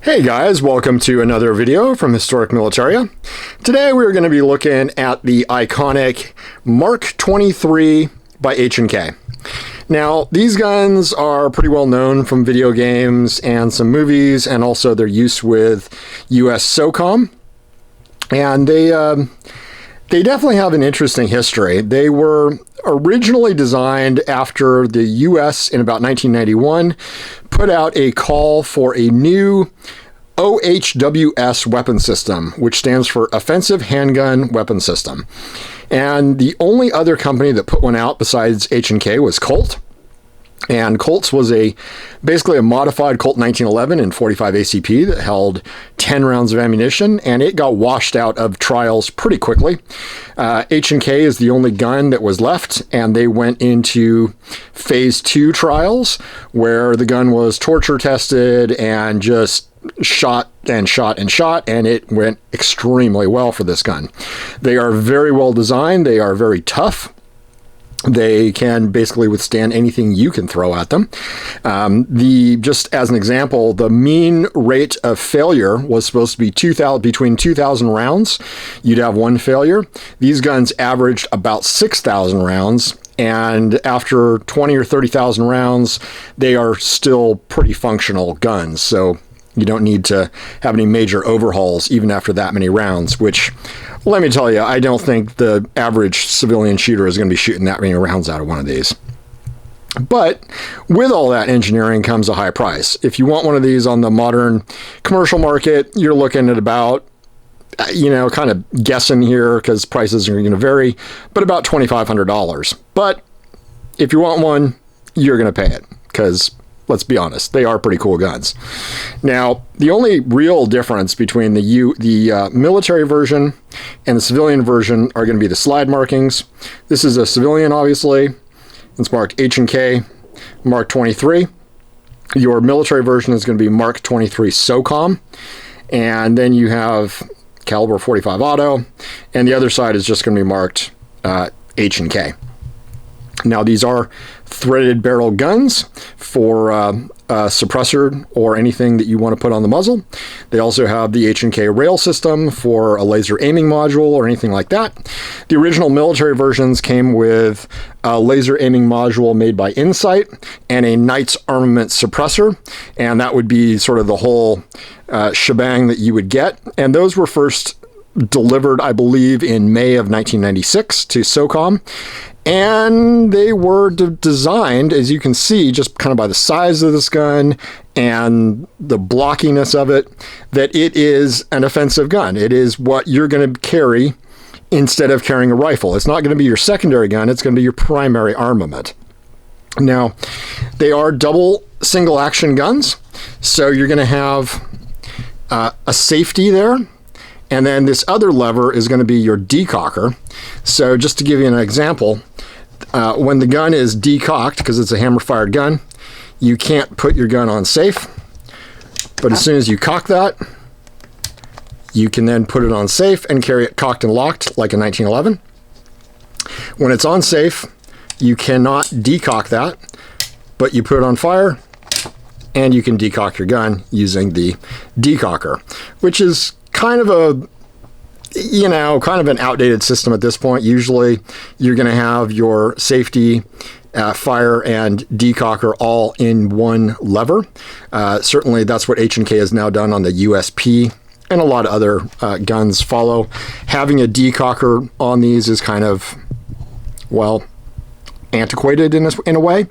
Hey guys, welcome to another video from Historic Militaria. Today we're going to be looking at the iconic Mark 23 by H&K. Now, these guns are pretty well known from video games and some movies, and also their use with US SOCOM. And they definitely have an interesting history. They were originally designed after the US in about 1991 put out a call for a new OHWS weapon system, which stands for Offensive Handgun Weapon System. And the only other company that put one out besides H&K was Colt. And Colt's was basically a modified Colt 1911 in 45 ACP that held 10 rounds of ammunition, and it got washed out of trials pretty quickly. H&K is the only gun that was left, and they went into phase 2 trials where the gun was torture tested and just shot and shot and shot, and it went extremely well for this gun. They are very well designed. They are very tough. They can basically withstand anything you can throw at them. Just as an example, the mean rate of failure was supposed to be between 2,000 rounds. You'd have one failure. These guns averaged about 6,000 rounds. And after 20 or 30,000 rounds, they are still pretty functional guns. So you don't need to have any major overhauls even after that many rounds, which, let me tell you, I don't think the average civilian shooter is going to be shooting that many rounds out of one of these. But with all that engineering comes a high price. If you want one of these on the modern commercial market, you're looking at about, kind of guessing here because prices are going to vary, but about $2,500. But if you want one, you're going to pay it because, let's be honest, they are pretty cool guns. Now, the only real difference between the military version and the civilian version are going to be the slide markings. This is a civilian, obviously. It's marked H&K Mark 23. Your military version is going to be Mark 23 SOCOM. And then you have caliber 45 auto. And the other side is just going to be marked H&K. Now, these are threaded barrel guns for a suppressor or anything that you want to put on the muzzle. They also have the H&K rail system for a laser aiming module or anything like that. The original military versions came with a laser aiming module made by Insight and a Knight's Armament suppressor, and that would be sort of the whole shebang that you would get. And those were first delivered, I believe, in May of 1996 to SOCOM. And they were designed, as you can see, just kind of by the size of this gun and the blockiness of it, that it is an offensive gun. It is what you're going to carry instead of carrying a rifle. It's not going to be your secondary gun. It's going to be your primary armament. Now, they are double single action guns. So you're going to have a safety there. And then this other lever is going to be your decocker. So just to give you an example, when the gun is decocked, because it's a hammer-fired gun, you can't put your gun on safe. But as soon as you cock that, you can then put it on safe and carry it cocked and locked like a 1911. When it's on safe, you cannot decock that, but you put it on fire, and you can decock your gun using the decocker, which is kind of an outdated system at this point. Usually you're going to have your safety, fire, and decocker all in one lever. Certainly that's what H&K has now done on the USP, and a lot of other guns follow. Having a decocker on these is kind of, well, antiquated in a way.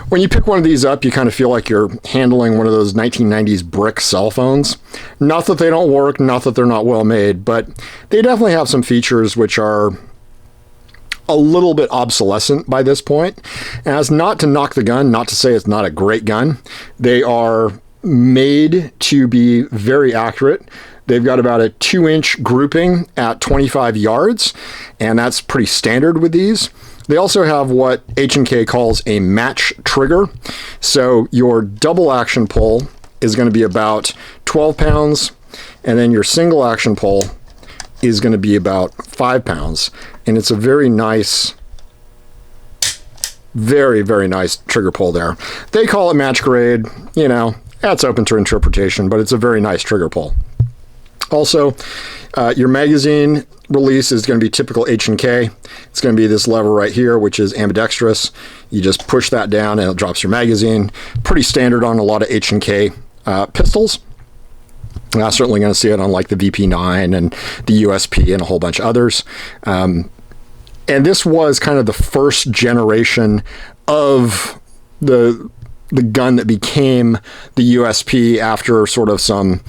When you pick one of these up, you kind of feel like you're handling one of those 1990s brick cell phones. Not that they don't work, not that they're not well made, but they definitely have some features which are a little bit obsolescent by this point. And that's not to knock the gun, not to say it's not a great gun. They are made to be very accurate. They've got about a 2-inch grouping at 25 yards, and that's pretty standard with these. They also have what H&K calls a match trigger. So your double action pull is going to be about 12 pounds, and then your single action pull is going to be about 5 pounds. And it's a very nice, very, very nice trigger pull there. They call it match grade. That's open to interpretation, but it's a very nice trigger pull. Also, your magazine release is going to be typical H&K. It's going to be this lever right here, which is ambidextrous. You just push that down and it drops your magazine. Pretty standard on a lot of H&K pistols. Certainly going to see it on like the VP9 and the USP and a whole bunch of others. And this was kind of the first generation of the gun that became the USP after sort of some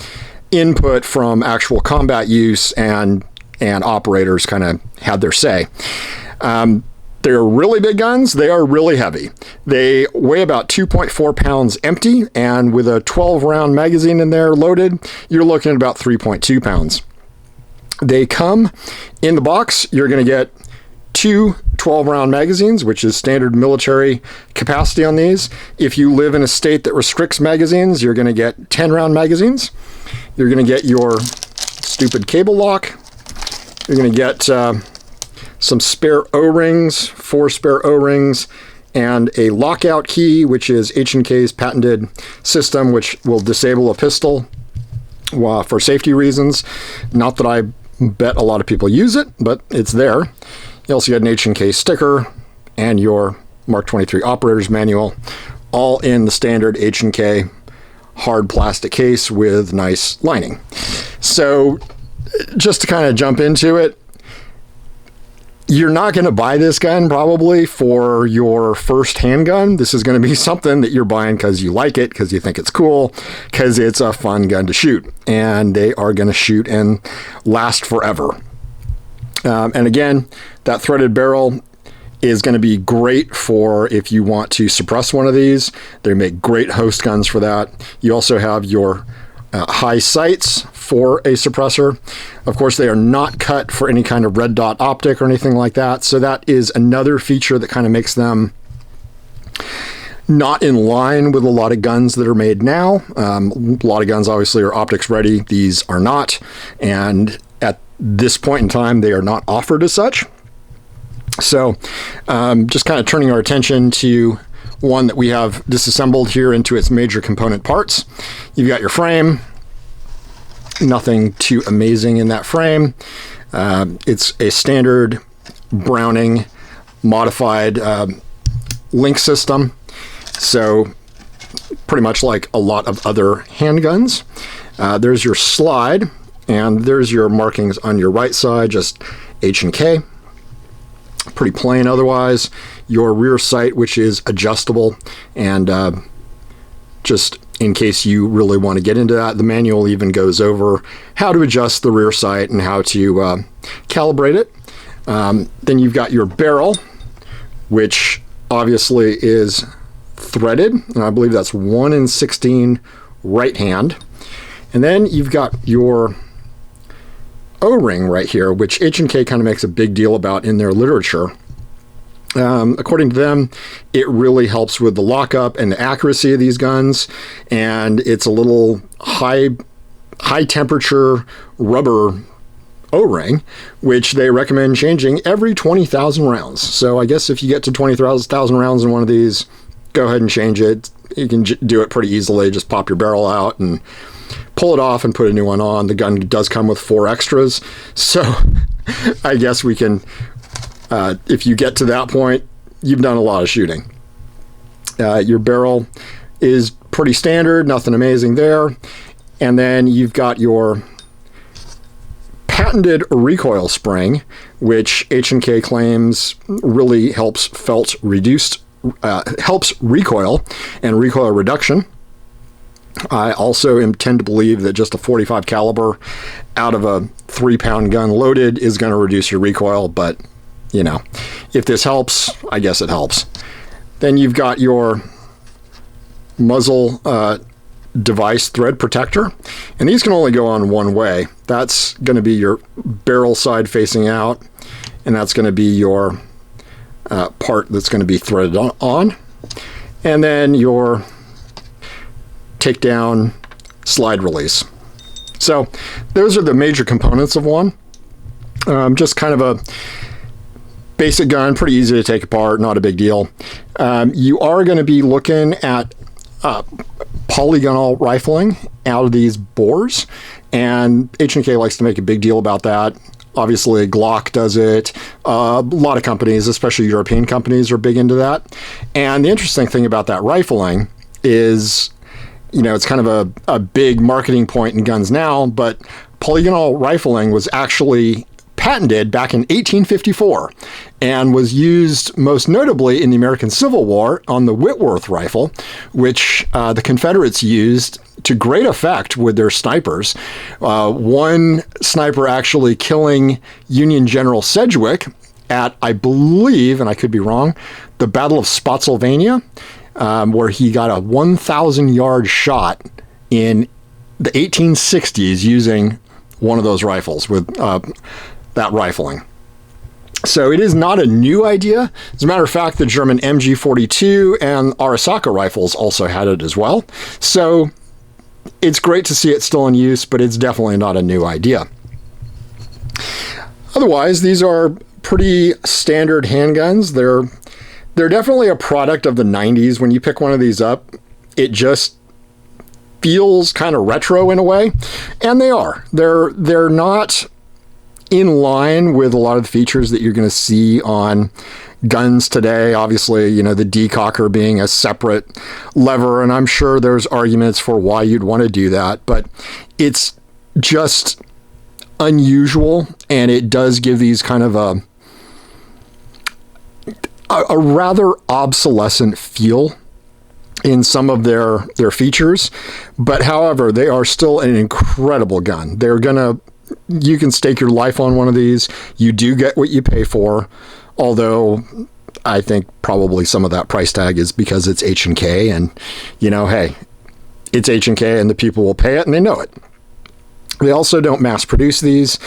input from actual combat use, and operators kind of had their say. They're really big guns. They are really heavy. They weigh about 2.4 pounds empty, and with a 12-round magazine in there loaded, you're looking at about 3.2 pounds. They come in the box. You're going to get two 12-round magazines, which is standard military capacity on these. If you live in a state that restricts magazines, you're going to get 10-round magazines. You're going to get your stupid cable lock. You're going to get some spare O-rings, 4 spare O-rings, and a lockout key, which is H&K's patented system, which will disable a pistol for safety reasons. Not that I bet a lot of people use it, but it's there. You also get an H&K sticker and your Mark 23 operator's manual, all in the standard H&K hard plastic case with nice lining. So just to kind of jump into it, you're not going to buy this gun probably for your first handgun. This is going to be something that you're buying because you like it, because you think it's cool, because it's a fun gun to shoot. And they are going to shoot and last forever. And again, that threaded barrel is going to be great for if you want to suppress one of these. They make great host guns for that. You also have your high sights for a suppressor. Of course, they are not cut for any kind of red dot optic or anything like that. So that is another feature that kind of makes them not in line with a lot of guns that are made now. A lot of guns obviously are optics ready. These are not. And at this point in time, they are not offered as such. So just kind of turning our attention to one that we have disassembled here into its major component parts. You've got your frame. Nothing too amazing in that frame. It's a standard Browning modified link system. So pretty much like a lot of other handguns. There's your slide, and there's your markings on your right side, just H&K. Pretty plain otherwise. Your rear sight, which is adjustable, and just in case you really want to get into that, the manual even goes over how to adjust the rear sight and how to calibrate it. Then you've got your barrel, which obviously is threaded, and I believe that's 1/16 right hand. And then you've got your O-ring right here, which H&K kind of makes a big deal about in their literature. According to them, it really helps with the lockup and the accuracy of these guns, and it's a little high temperature rubber O-ring, which they recommend changing every 20,000 rounds. So I guess if you get to 20,000 rounds in one of these, go ahead and change it. You can do it pretty easily. Just pop your barrel out and pull it off and put a new one on. The gun does come with 4 extras, so I guess we can, if you get to that point, you've done a lot of shooting. Your barrel is pretty standard, nothing amazing there. And then you've got your patented recoil spring, which H&K claims really helps helps recoil and recoil reduction. I also tend to believe that just a .45 caliber out of a 3-pound gun loaded is going to reduce your recoil, but you know, if this helps, I guess it helps. Then you've got your muzzle device thread protector, and these can only go on one way. That's going to be your barrel side facing out, and that's going to be your part that's going to be threaded on. And then your takedown slide release. So those are the major components of one. Just kind of a basic gun, pretty easy to take apart, not a big deal. You are going to be looking at polygonal rifling out of these bores, and H&K likes to make a big deal about that. Obviously, Glock does it. A lot of companies, especially European companies, are big into that. And the interesting thing about that rifling is, you know, it's kind of a big marketing point in guns now, but polygonal rifling was actually patented back in 1854 and was used most notably in the American Civil War on the Whitworth rifle, which the Confederates used to great effect with their snipers. One sniper actually killing Union General Sedgwick at, I believe, and I could be wrong, the Battle of Spotsylvania, where he got a 1,000-yard shot in the 1860s using one of those rifles with that rifling. So it is not a new idea. As a matter of fact, the German MG42 and Arisaka rifles also had it as well. So it's great to see it still in use, but it's definitely not a new idea. Otherwise, these are pretty standard handguns. They're definitely a product of the 90s. When you pick one of these up, it just feels kind of retro in a way, and they are. They're not in line with a lot of the features that you're going to see on guns today. Obviously, you know, the decocker being a separate lever, and I'm sure there's arguments for why you'd want to do that, but it's just unusual, and it does give these kind of a rather obsolescent feel in some of their features. But however, they are still an incredible gun. You can stake your life on one of these. You do get what you pay for, although I think probably some of that price tag is because it's H&K, and, you know, hey, it's H&K and the people will pay it, and they know it. They also don't mass produce these.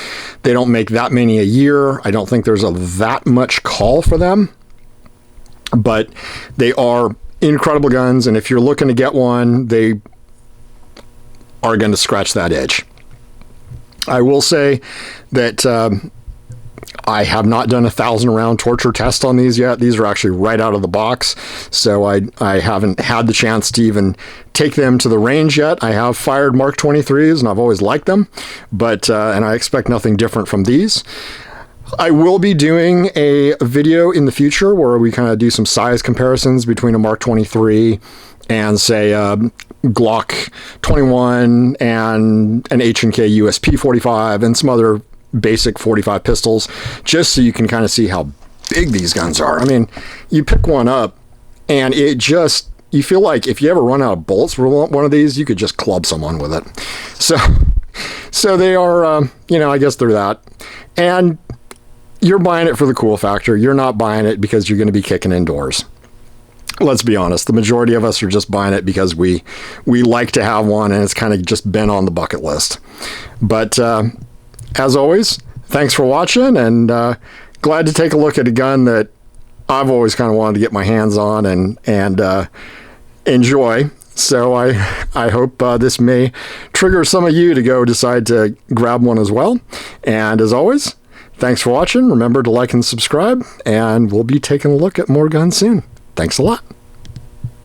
They don't make that many a year. I don't think there's that much call for them, but they are incredible guns, and if you're looking to get one, they are going to scratch that itch. I will say that I have not done a 1,000-round torture test on these yet. These are actually right out of the box, so I haven't had the chance to even take them to the range yet. I have fired Mark 23s, and I've always liked them, but and I expect nothing different from these. I will be doing a video in the future where we kind of do some size comparisons between a Mark 23 and, say, Glock 21 and an H&K USP 45 and some other basic 45 pistols, just so you can kind of see how big these guns are. I mean, you pick one up and you feel like if you ever run out of bullets for one of these, you could just club someone with it. So they are, you know, I guess they're that. And you're buying it for the cool factor. You're not buying it because you're going to be kicking indoors. Let's be honest. The majority of us are just buying it because we like to have one, and it's kind of just been on the bucket list. But as always, thanks for watching, and glad to take a look at a gun that I've always kind of wanted to get my hands on and enjoy. So I hope this may trigger some of you to go decide to grab one as well. And as always, thanks for watching. Remember to like and subscribe, and we'll be taking a look at more guns soon. Thanks a lot.